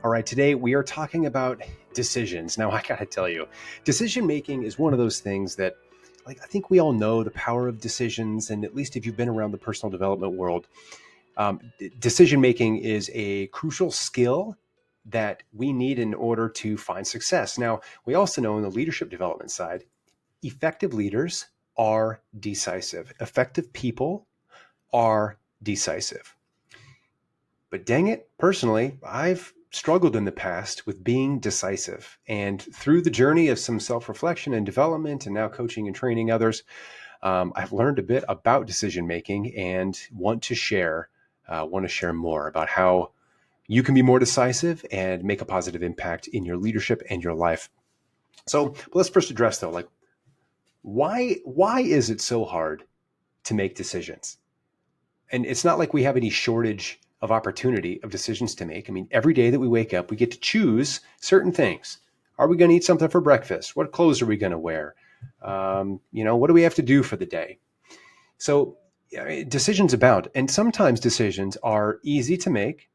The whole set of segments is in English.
All right, today we are talking about decisions. Now, I gotta tell you, decision making is one of those things that, I think we all know the power of decisions. And at least if you've been around the personal development world, decision making is a crucial skill that we need in order to find success. Now, we also know on the leadership development side, effective leaders are decisive, effective people are decisive. But dang it, personally, I've struggled in the past with being decisive. And through the journey of some self reflection and development, and now coaching and training others, I've learned a bit about decision making and want to share more about how you can be more decisive and make a positive impact in your leadership and your life. So let's first address though, why is it so hard to make decisions? And it's not like we have any shortage of opportunity of decisions to make. I mean, every day that we wake up, we get to choose certain things. Are we going to eat something for breakfast? What clothes are we going to wear? What do we have to do for the day? So decisions abound. And sometimes decisions are easy to make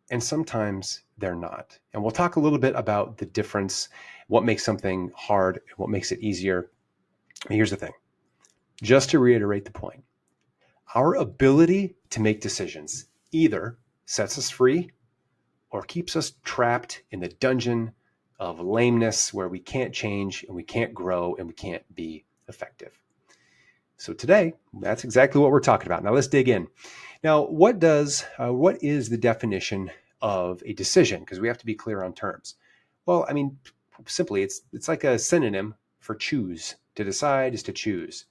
and sometimes they're not. And we'll talk a little bit about the difference, what makes something hard, and what makes it easier. And here's the thing, just to reiterate the point. Our ability to make decisions either sets us free or keeps us trapped in the dungeon of lameness where we can't change and we can't grow and we can't be effective. So today, that's exactly what we're talking about. Now let's dig in. Now, what is the definition of a decision? Because we have to be clear on terms. Well, I mean, simply, it's like a synonym for choose. To decide is to choose.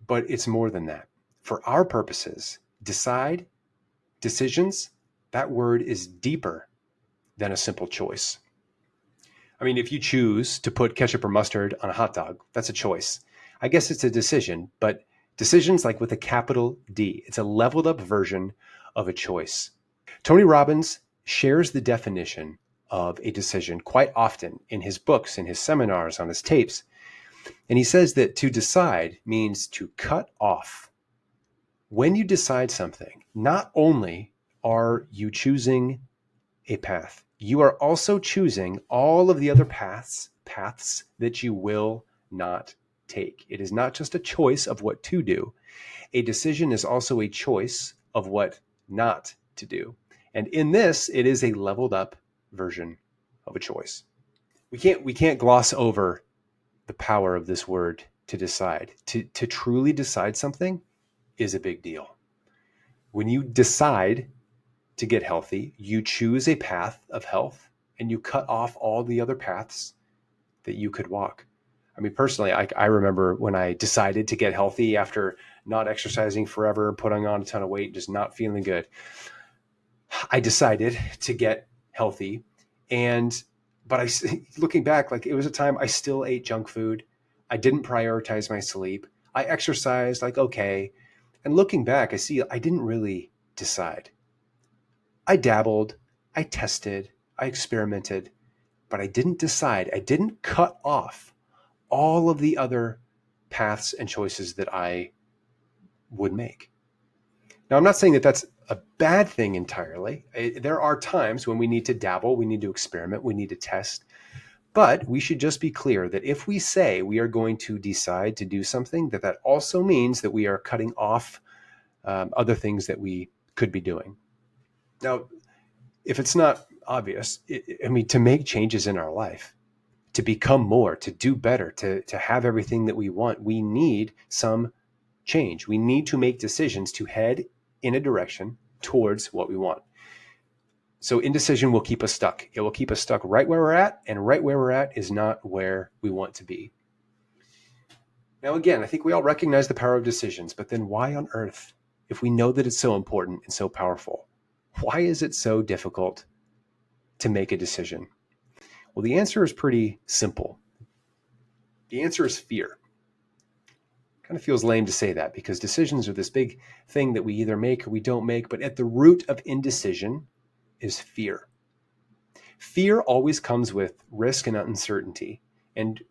But it's more than that. For our purposes, decisions, that word is deeper than a simple choice. I mean, if you choose to put ketchup or mustard on a hot dog, that's a choice. I guess it's a decision, but decisions like with a capital D, it's a leveled up version of a choice. Tony Robbins shares the definition of a decision quite often in his books, in his seminars, on his tapes. And he says that to decide means to cut off. When you decide something, not only are you choosing a path, you are also choosing all of the other paths that you will not take. It is not just a choice of what to do. A decision is also a choice of what not to do. And in this, it is a leveled up version of a choice. We can't gloss over the power of this word to decide. To truly decide something is a big deal. When you decide to get healthy, you choose a path of health and you cut off all the other paths that you could walk. I mean, personally, I remember when I decided to get healthy after not exercising forever, putting on a ton of weight, just not feeling good. I decided to get healthy. But looking back, it was a time I still ate junk food. I didn't prioritize my sleep. I exercised okay. And looking back, I see I didn't really decide. I dabbled, I tested, I experimented, but I didn't decide. I didn't cut off all of the other paths and choices that I would make. Now, I'm not saying that that's a bad thing entirely. There are times when we need to dabble, we need to experiment, we need to test. But we should just be clear that if we say we are going to decide to do something, that also means that we are cutting off other things that we could be doing. Now, if it's not obvious, to make changes in our life, to become more, to do better, to have everything that we want, we need some change. We need to make decisions to head in a direction towards what we want. So indecision will keep us stuck. It will keep us stuck right where we're at, and right where we're at is not where we want to be. Now, again, I think we all recognize the power of decisions, but then why on earth, if we know that it's so important and so powerful, why is it so difficult to make a decision? Well, the answer is pretty simple. The answer is fear. Kind of feels lame to say that because decisions are this big thing that we either make or we don't make, but at the root of indecision is fear. Fear always comes with risk and uncertainty, and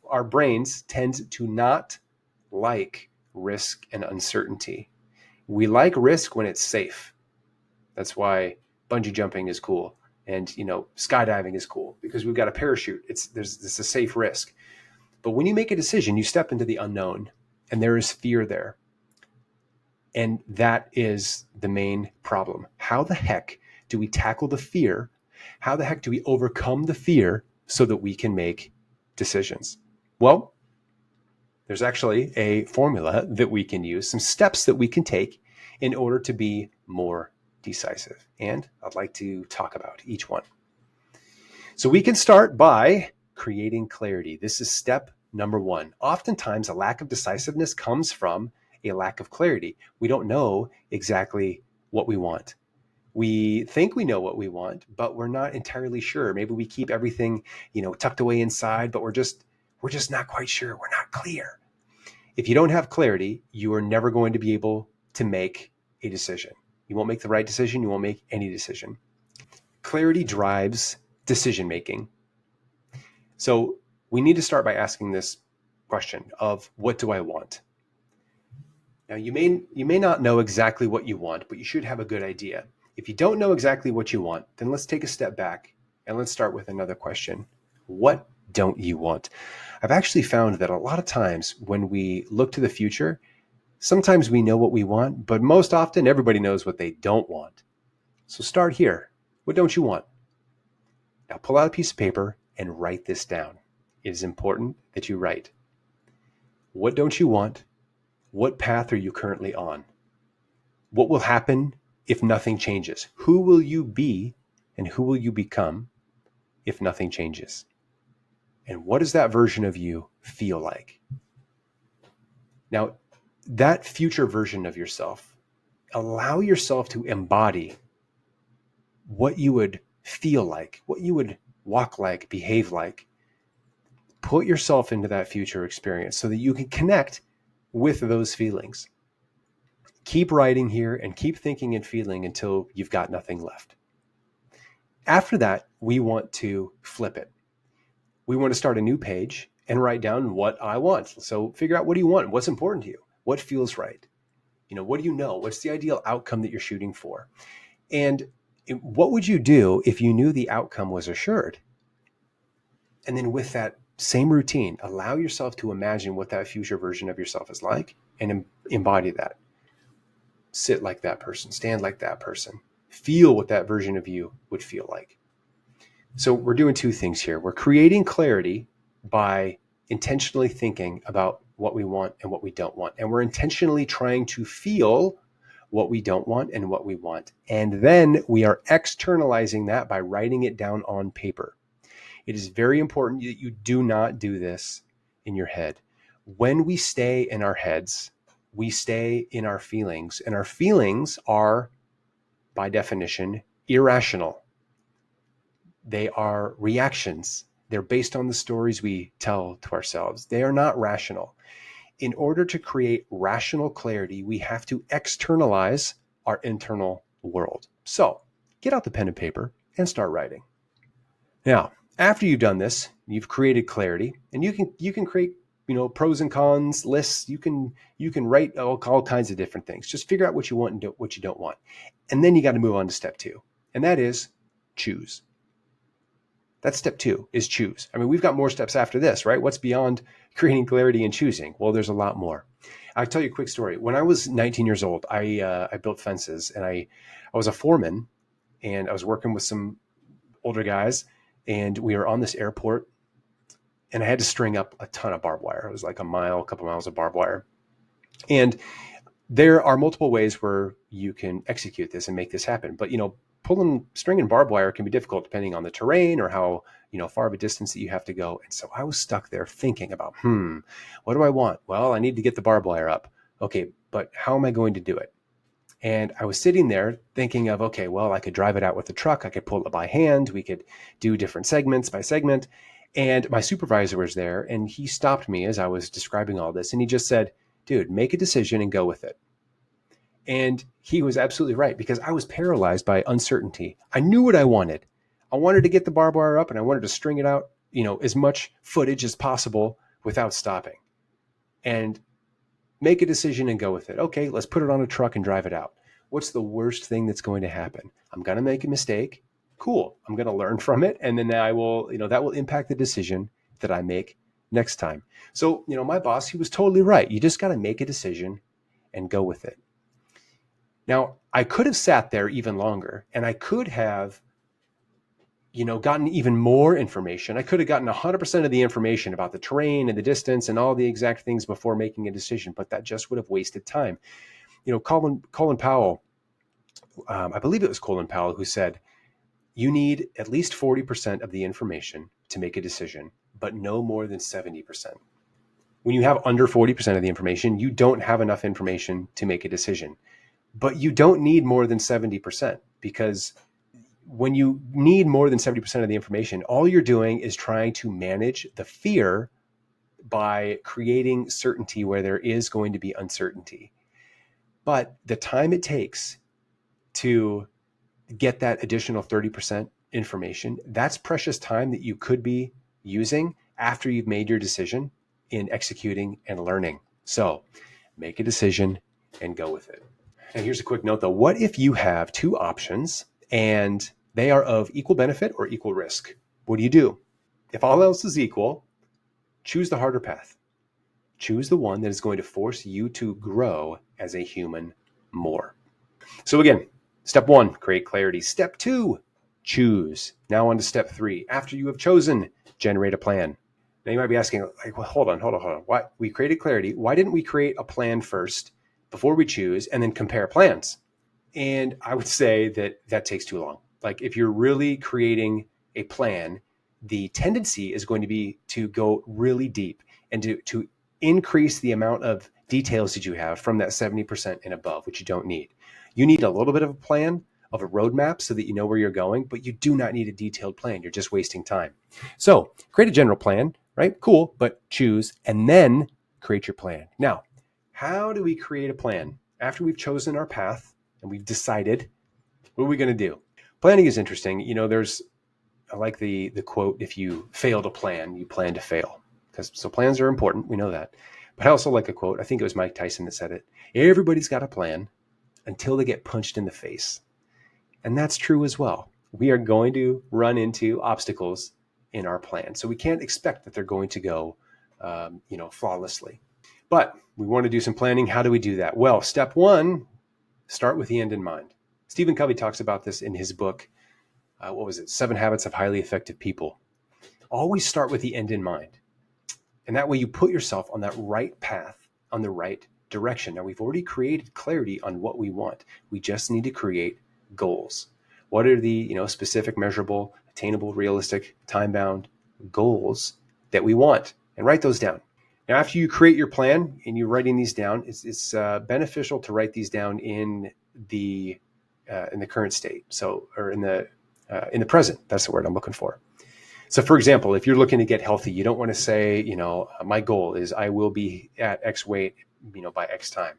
our brains tend to not like risk and uncertainty. We like risk when it's safe. That's why bungee jumping is cool, and skydiving is cool because we've got a parachute. It's a safe risk. But when you make a decision, you step into the unknown, and there is fear there. And that is the main problem. How the heck do we tackle the fear? How the heck do we overcome the fear so that we can make decisions? Well, there's actually a formula that we can use, some steps that we can take in order to be more decisive. And I'd like to talk about each one. So we can start by creating clarity. This is step number one. Oftentimes, a lack of decisiveness comes from a lack of clarity. We don't know exactly what we want. We think we know what we want, but we're not entirely sure. Maybe we keep everything, tucked away inside, but we're just not quite sure. We're not clear. If you don't have clarity, you are never going to be able to make a decision. You won't make the right decision. You won't make any decision. Clarity drives decision making. So we need to start by asking this question of, what do I want? Now, you may not know exactly what you want, but you should have a good idea. If you don't know exactly what you want, then let's take a step back and let's start with another question. What don't you want? I've actually found that a lot of times when we look to the future, sometimes we know what we want, but most often everybody knows what they don't want. So start here. What don't you want? Now pull out a piece of paper and write this down. It is important that you write. What don't you want? What path are you currently on? What will happen if nothing changes? Who will you be and who will you become if nothing changes? And what does that version of you feel like? Now, that future version of yourself, allow yourself to embody what you would feel like, what you would walk like, behave like. Put yourself into that future experience so that you can connect with those feelings. Keep writing here and keep thinking and feeling until you've got nothing left. After that, we want to flip it. We want to start a new page and write down what I want. So figure out, what do you want? What's important to you? What feels right? What do you know? What's the ideal outcome that you're shooting for? And what would you do if you knew the outcome was assured? And then with that same routine, allow yourself to imagine what that future version of yourself is like and embody that. Sit like that person, stand like that person, feel what that version of you would feel like. So we're doing two things here. We're creating clarity by intentionally thinking about what we want and what we don't want. And we're intentionally trying to feel what we don't want and what we want. And then we are externalizing that by writing it down on paper. It is very important that you do not do this in your head. When we stay in our heads, we stay in our feelings, and our feelings are, by definition, irrational. They are reactions. They're based on the stories we tell to ourselves. They are not rational. In order to create rational clarity, we have to externalize our internal world. So get out the pen and paper and start writing. Now, after you've done this, you've created clarity, and you can create, pros and cons lists. You can write all kinds of different things. Just figure out what you want and what you don't want. And then you got to move on to step two. And that is choose. That's step two, is choose. I mean, we've got more steps after this, right? What's beyond creating clarity and choosing? Well, there's a lot more. I'll tell you a quick story. When I was 19 years old, I built fences, and I was a foreman, and I was working with some older guys, and we were on this airport, and I had to string up a ton of barbed wire. It was like a couple miles of barbed wire. And there are multiple ways where you can execute this and make this happen. But, stringing barbed wire can be difficult depending on the terrain or how, far of a distance that you have to go. And so I was stuck there thinking about, what do I want? Well, I need to get the barbed wire up. Okay, but how am I going to do it? And I was sitting there thinking of, okay, well, I could drive it out with the truck. I could pull it by hand. We could do different segments by segment. And my supervisor was there, and he stopped me as I was describing all this. And he just said, dude, make a decision and go with it. And he was absolutely right, because I was paralyzed by uncertainty. I knew what I wanted. I wanted to get the barbed wire up, and I wanted to string it out, as much footage as possible without stopping. And make a decision and go with it. Okay, let's put it on a truck and drive it out. What's the worst thing that's going to happen? I'm going to make a mistake. Cool. I'm going to learn from it. And then I will, that will impact the decision that I make next time. So, my boss, he was totally right. You just got to make a decision and go with it. Now, I could have sat there even longer, and I could have, gotten even more information. I could have gotten 100% of the information about the terrain and the distance and all the exact things before making a decision, but that just would have wasted time. Colin Powell, I believe it was Colin Powell who said, you need at least 40% of the information to make a decision, but no more than 70%. When you have under 40% of the information, you don't have enough information to make a decision. But you don't need more than 70%, because when you need more than 70% of the information, all you're doing is trying to manage the fear by creating certainty where there is going to be uncertainty. But the time it takes to get that additional 30% information, that's precious time that you could be using after you've made your decision in executing and learning. So make a decision and go with it. And here's a quick note though. What if you have two options and they are of equal benefit or equal risk? What do? If all else is equal, choose the harder path. Choose the one that is going to force you to grow as a human more. So again, step 1, create clarity. Step 2, choose. Now on to step 3. After you have chosen, generate a plan. Now you might be asking, like, well, hold on. Why we created clarity? Why didn't we create a plan first before we choose and then compare plans? And I would say that takes too long. Like if you're really creating a plan, the tendency is going to be to go really deep and to increase the amount of details that you have from that 70% and above, which you don't need. You need a little bit of a plan, of a roadmap, so that you know where you're going, but you do not need a detailed plan. You're just wasting time. So create a general plan, right? Cool, but choose and then create your plan. Now, how do we create a plan? After we've chosen our path and we've decided, what are we going to do? Planning is interesting. I like the quote, if you fail to plan, you plan to fail. So plans are important. We know that. But I also like a quote. I think it was Mike Tyson that said it. Everybody's got a plan until they get punched in the face. And that's true as well. We are going to run into obstacles in our plan. So we can't expect that they're going to go, flawlessly. But we want to do some planning. How do we do that? Well, step 1, start with the end in mind. Stephen Covey talks about this in his book. 7 Habits of Highly Effective People. Always start with the end in mind. And that way you put yourself on that right path, on the right direction. Now we've already created clarity on what we want. We just need to create goals. What are the, specific, measurable, attainable, realistic, time-bound goals that we want? And write those down. Now, after you create your plan and you're writing these down, it's beneficial to write these down in the current state. So, or in the present. That's the word I'm looking for. So, for example, if you're looking to get healthy, you don't want to say, my goal is I will be at X weight, by X time.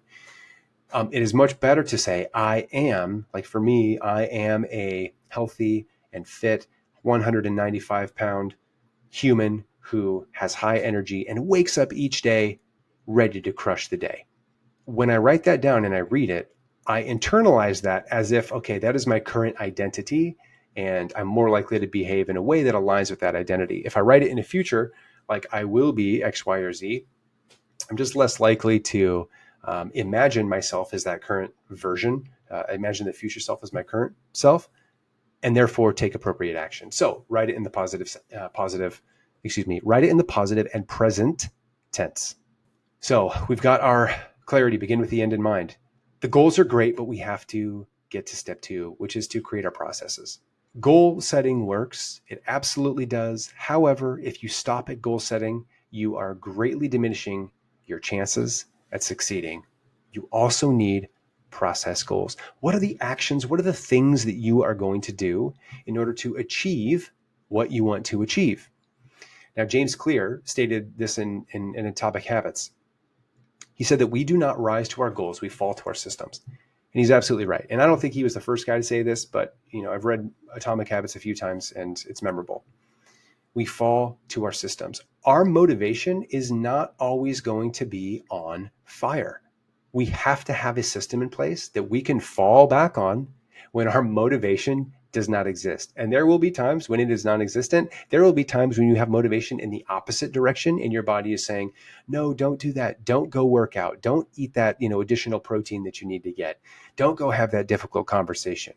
It is much better to say I am, like for me, I am a healthy and fit 195-pound human who has high energy and wakes up each day ready to crush the day. When I write that down and I read it, I internalize that as if, okay, that is my current identity, and I'm more likely to behave in a way that aligns with that identity. If I write it in the future, like I will be X, Y, or Z, I'm just less likely to imagine myself as that current version, imagine the future self as my current self, and therefore take appropriate action. So write it in the write it in the positive and present tense. So we've got our clarity, begin with the end in mind. The goals are great, but we have to get to step 2, which is to create our processes. Goal setting works. It absolutely does. However, if you stop at goal setting, you are greatly diminishing your chances at succeeding. You also need process goals. What are the actions? What are the things that you are going to do in order to achieve what you want to achieve? Now, James Clear stated this in Atomic Habits. He said that we do not rise to our goals, we fall to our systems. And he's absolutely right. And I don't think he was the first guy to say this, but I've read Atomic Habits a few times and it's memorable. We fall to our systems. Our motivation is not always going to be on fire. We have to have a system in place that we can fall back on when our motivation does not exist. And there will be times when it is non-existent. There will be times when you have motivation in the opposite direction and your body is saying, no, don't do that. Don't go work out. Don't eat that, additional protein that you need to get. Don't go have that difficult conversation.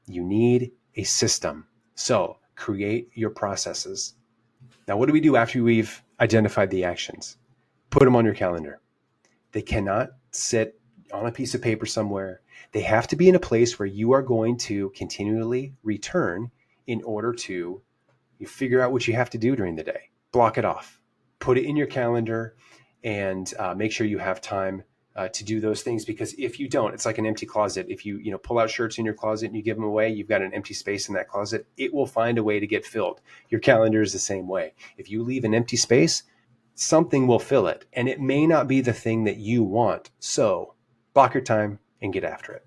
You need a system. So create your processes. Now, what do we do after we've identified the actions? Put them on your calendar. They cannot sit on a piece of paper somewhere. They have to be in a place where you are going to continually return in order to figure out what you have to do during the day. Block it off. Put it in your calendar and make sure you have time to do those things, because if you don't, it's like an empty closet. If you pull out shirts in your closet and you give them away, you've got an empty space in that closet. It will find a way to get filled. Your calendar is the same way. If you leave an empty space, something will fill it, and it may not be the thing that you want. So block your time and get after it.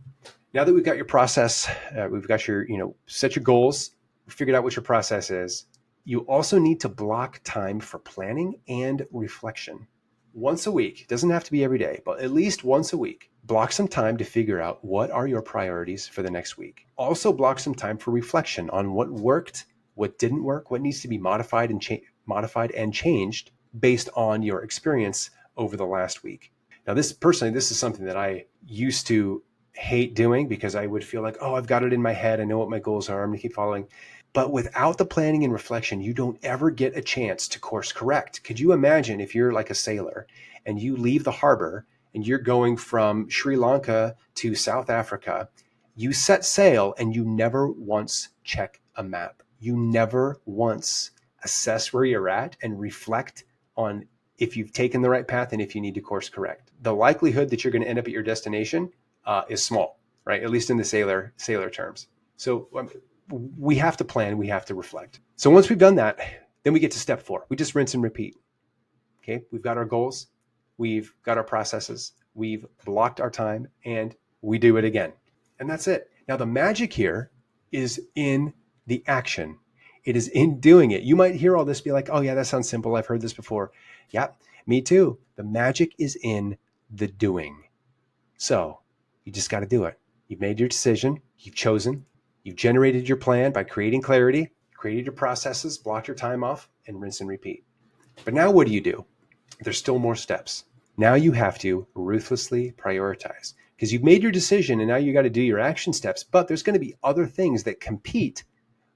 Now that we've got your process, we've got your, set your goals, figured out what your process is. You also need to block time for planning and reflection. Once a week, it doesn't have to be every day, but at least once a week, block some time to figure out what are your priorities for the next week. Also block some time for reflection on what worked, what didn't work, what needs to be modified and changed based on your experience over the last week. Now, this is something that I used to hate doing because I would feel like, oh, I've got it in my head. I know what my goals are. I'm going to keep following. But without the planning and reflection, you don't ever get a chance to course correct. Could you imagine if you're like a sailor and you leave the harbor and you're going from Sri Lanka to South Africa, you set sail and you never once check a map. You never once assess where you're at and reflect on if you've taken the right path and if you need to course correct. The likelihood that you're going to end up at your destination is small, right? At least in the sailor terms. So we have to plan, we have to reflect. So once we've done that, then we get to step 4. We just rinse and repeat. Okay, we've got our goals, we've got our processes, we've blocked our time, and we do it again. And that's it. Now the magic here is in the action. It is in doing it. You might hear all this, be like, oh yeah, that sounds simple. I've heard this before. Yeah, me too. The magic is in the doing. So you just got to do it. You've made your decision. You've chosen. You've generated your plan by creating clarity, created your processes, blocked your time off, and rinse and repeat. But now what do? There's still more steps. Now you have to ruthlessly prioritize, because you've made your decision and now you got to do your action steps, but there's going to be other things that compete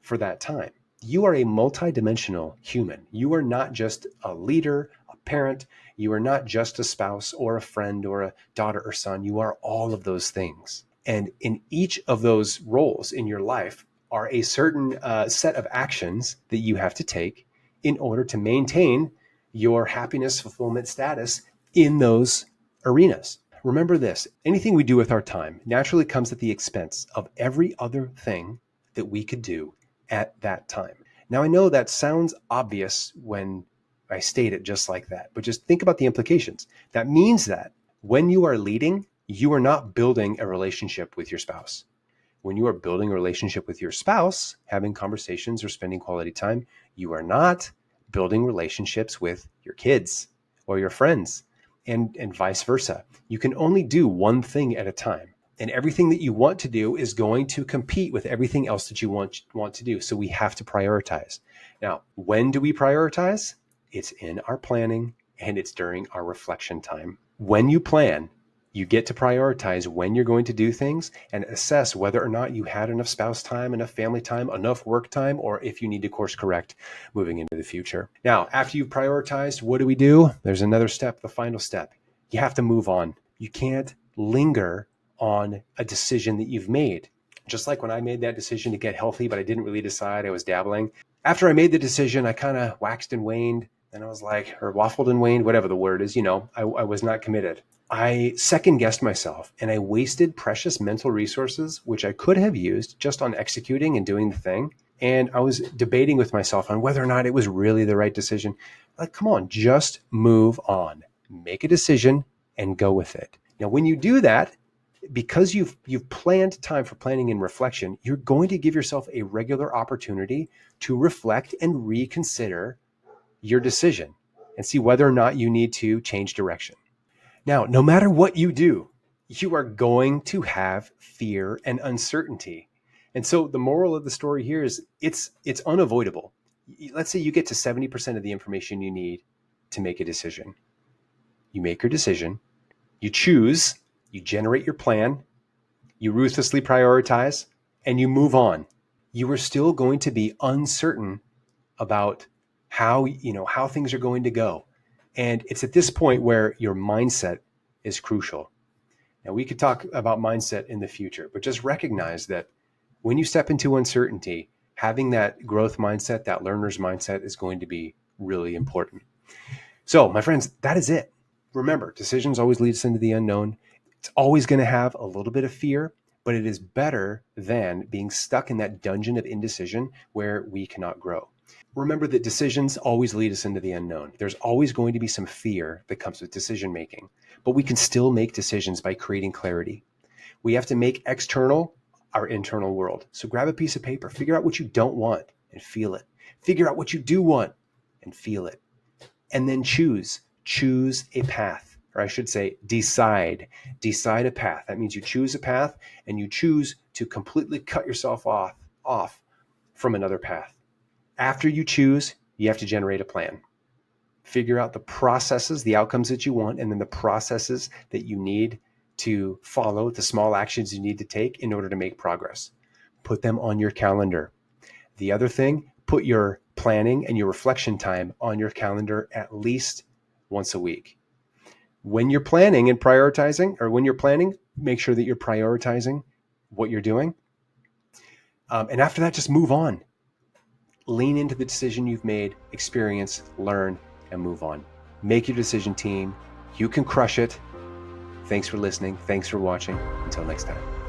for that time. You are a multidimensional human. You are not just a leader, a parent. You are not just a spouse or a friend or a daughter or son. You are all of those things. And in each of those roles in your life are a certain set of actions that you have to take in order to maintain your happiness, fulfillment status in those arenas. Remember this, anything we do with our time naturally comes at the expense of every other thing that we could do at that time. Now, I know that sounds obvious when I state it just like that, but just think about the implications. That means that when you are leading, you are not building a relationship with your spouse. When you are building a relationship with your spouse, having conversations or spending quality time, you are not building relationships with your kids or your friends, and vice versa. You can only do one thing at a time. And everything that you want to do is going to compete with everything else that you want to do. So we have to prioritize. Now, when do we prioritize? It's in our planning and it's during our reflection time. When you plan, you get to prioritize when you're going to do things and assess whether or not you had enough spouse time, enough family time, enough work time, or if you need to course correct moving into the future. Now, after you've prioritized, what do? There's another step, the final step. You have to move on. You can't linger on a decision that you've made. Just like when I made that decision to get healthy, but I didn't really decide, I was dabbling. After I made the decision, I kind of waxed and waned. And I was like, or waffled and waned, whatever the word is, I was not committed. I second guessed myself and I wasted precious mental resources, which I could have used just on executing and doing the thing. And I was debating with myself on whether or not it was really the right decision. Like, come on, just move on, make a decision and go with it. Now, when you do that, because you've planned time for planning and reflection, you're going to give yourself a regular opportunity to reflect and reconsider your decision and see whether or not you need to change direction. Now, no matter what you do, you are going to have fear and uncertainty. And so the moral of the story here is it's unavoidable. Let's say you get to 70% of the information you need to make a decision. You make your decision, you choose, you generate your plan, you ruthlessly prioritize, and you move on. You are still going to be uncertain about how things are going to go. And it's at this point where your mindset is crucial. Now, we could talk about mindset in the future, but just recognize that when you step into uncertainty, having that growth mindset, that learner's mindset is going to be really important. So, my friends, that is it. Remember, decisions always lead us into the unknown. It's always going to have a little bit of fear, but it is better than being stuck in that dungeon of indecision where we cannot grow. Remember that decisions always lead us into the unknown. There's always going to be some fear that comes with decision making, but we can still make decisions by creating clarity. We have to make external our internal world. So grab a piece of paper, figure out what you don't want and feel it. Figure out what you do want and feel it. And then choose a path, or I should say decide a path. That means you choose a path and you choose to completely cut yourself off from another path. After you choose, you have to generate a plan. Figure out the processes, the outcomes that you want, and then the processes that you need to follow, the small actions you need to take in order to make progress. Put them on your calendar. The other thing, put your planning and your reflection time on your calendar at least once a week. When you're planning and prioritizing, or when you're planning, make sure that you're prioritizing what you're doing. And after that, just move on. Lean into the decision you've made, experience, learn, and move on. Make your decision team. You can crush it. Thanks for listening. Thanks for watching. Until next time.